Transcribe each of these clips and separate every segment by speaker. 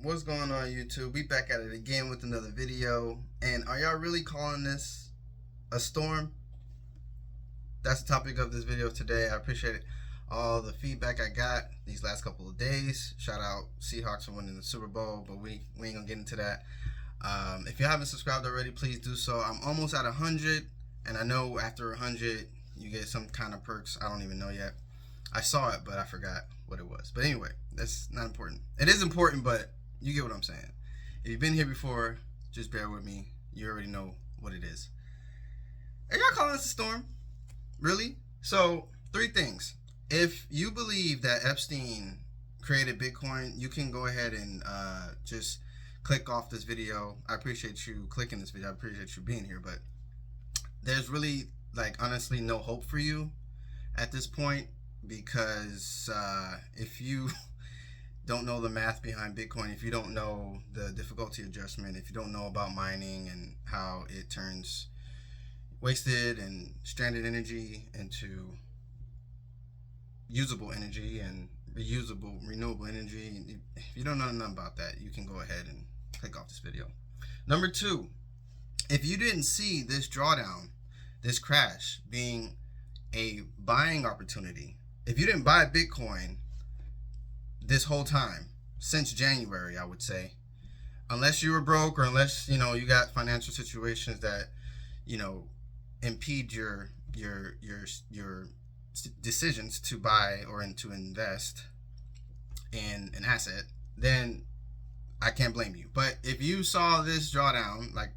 Speaker 1: What's going on, YouTube? We back at it again with another video. And are y'all really calling this a storm? That's the topic of this video today. I appreciate it. All the feedback I got these last couple of days. Shout out Seahawks for winning the Super Bowl, but we ain't gonna get into that. If you haven't subscribed already, please do so. I'm almost at 100, and I know after 100 you get some kind of perks. I don't even know yet. I saw it, but I forgot what it was. But anyway, that's not important. It is important, but you get what I'm saying. If you've been here before, just bear with me. You already know what it is. Are y'all calling this a storm? Really? So, 3 things. If you believe that Epstein created Bitcoin, you can go ahead and just click off this video. I appreciate you clicking this video. I appreciate you being here, but there's really, honestly, no hope for you at this point, because if you don't know the math behind Bitcoin, if you don't know the difficulty adjustment, if you don't know about mining and how it turns wasted and stranded energy into usable energy and reusable, renewable energy, if you don't know nothing about that, you can go ahead and click off this video. Number 2, if you didn't see this drawdown, this crash being a buying opportunity, if you didn't buy Bitcoin this whole time, since January, I would say, unless you were broke or unless, you got financial situations that, impede your decisions to buy or to invest in an asset, then I can't blame you. But if you saw this drawdown, like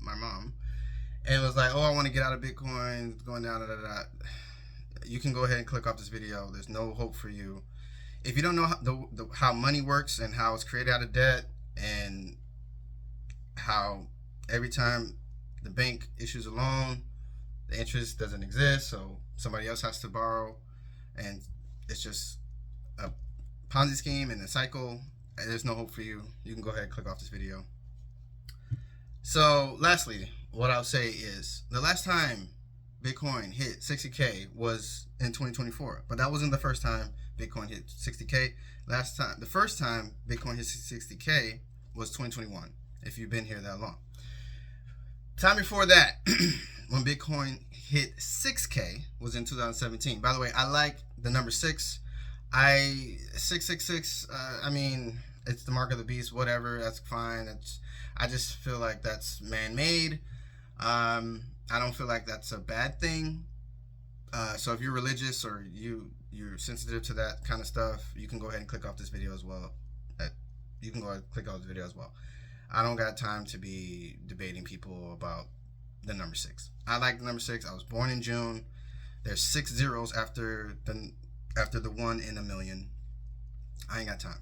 Speaker 1: my mom, and was like, oh, I want to get out of Bitcoin, it's going down, you can go ahead and click off this video. There's no hope for you. If you don't know how money works and how it's created out of debt, and how every time the bank issues a loan, the interest doesn't exist, so somebody else has to borrow, and it's just a Ponzi scheme and a cycle, and there's no hope for you, you can go ahead and click off this video. So lastly, what I'll say is the last time Bitcoin hit 60K was in 2024, but that wasn't the first time Bitcoin hit 60K. The first time Bitcoin hit 60K was 2021, if you've been here that long. Time before that, when Bitcoin hit 6K, was in 2017. By the way, I like the number 6. 666, I mean, it's the mark of the beast, whatever, that's fine. I just feel like that's man-made. I don't feel like that's a bad thing. So if you're religious or you're sensitive to that kind of stuff, you can go ahead and click off this video as well. You can go ahead and click off the video as well. I don't got time to be debating people about the number 6. I like the number 6. I was born in June. There's 6 zeros after the 1 in a million. I ain't got time.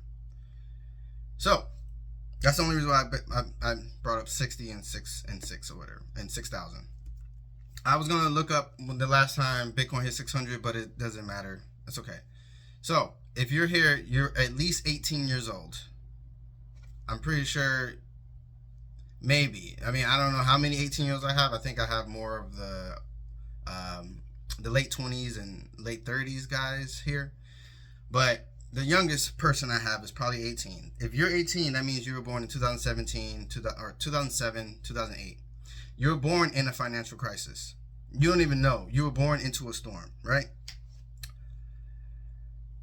Speaker 1: So that's the only reason why I brought up 60 and 6 and 6 or whatever, and 6,000. I was gonna look up the last time Bitcoin hit 600, but it doesn't matter. That's okay. So if you're here, you're at least 18 years old. I'm pretty sure. Maybe. I mean, I don't know how many 18-year-olds I have. I think I have more of the late 20s and late 30s guys here. But the youngest person I have is probably 18. If you're 18, that means you were born in 2017, or 2007, 2008. You were born in a financial crisis. You don't even know. You were born into a storm, right?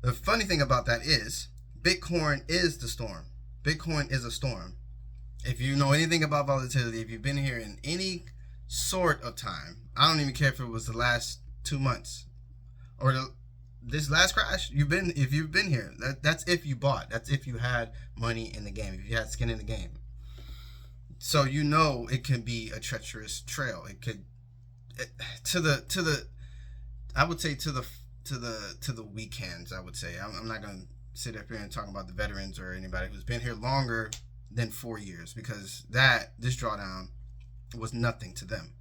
Speaker 1: The funny thing about that is Bitcoin is the storm. Bitcoin is a storm. If you know anything about volatility, if you've been here in any sort of time, I don't even care if it was the last 2 months or this last crash, if you've been here, that's if you bought, that's if you had money in the game, if you had skin in the game. So you know it can be a treacherous trail. It could I would say to the weak hands. I would say I'm not gonna sit up here and talk about the veterans or anybody who's been here longer than 4 years, because this drawdown was nothing to them.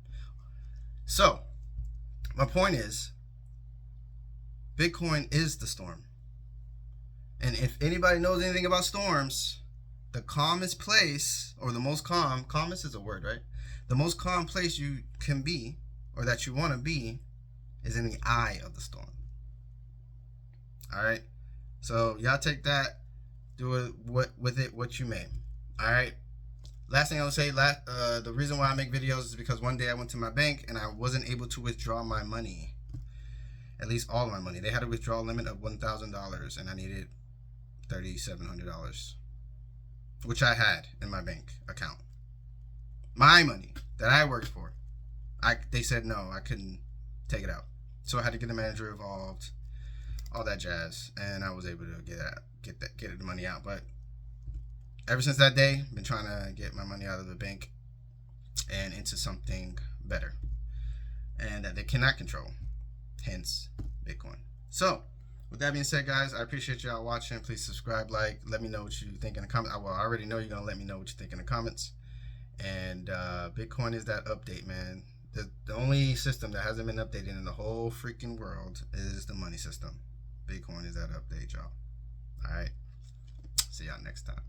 Speaker 1: So my point is, Bitcoin is the storm. And if anybody knows anything about storms, the calmest place, or the most calmest is a word, right? The most calm place you can be, or that you want to be, is in the eye of the storm. All right? So y'all take that Do it with it what you may. All right. Last thing I'll say, the reason why I make videos is because one day I went to my bank and I wasn't able to withdraw my money. At least all of my money. They had a withdrawal limit of $1,000 and I needed $3,700, which I had in my bank account. My money that I worked for. They said no, I couldn't take it out. So I had to get the manager involved, all that jazz, and I was able to get the money out. But ever since that day, I've been trying to get my money out of the bank and into something better, and that they cannot control, hence Bitcoin. So with that being said, guys, I appreciate y'all watching. Please subscribe, like, let me know what you think in the comments. Well, I already know you're gonna let me know what you think in the comments. And Bitcoin is that update, man. The only system that hasn't been updated in the whole freaking world is the money system. Bitcoin is that update, y'all. All right. See y'all next time.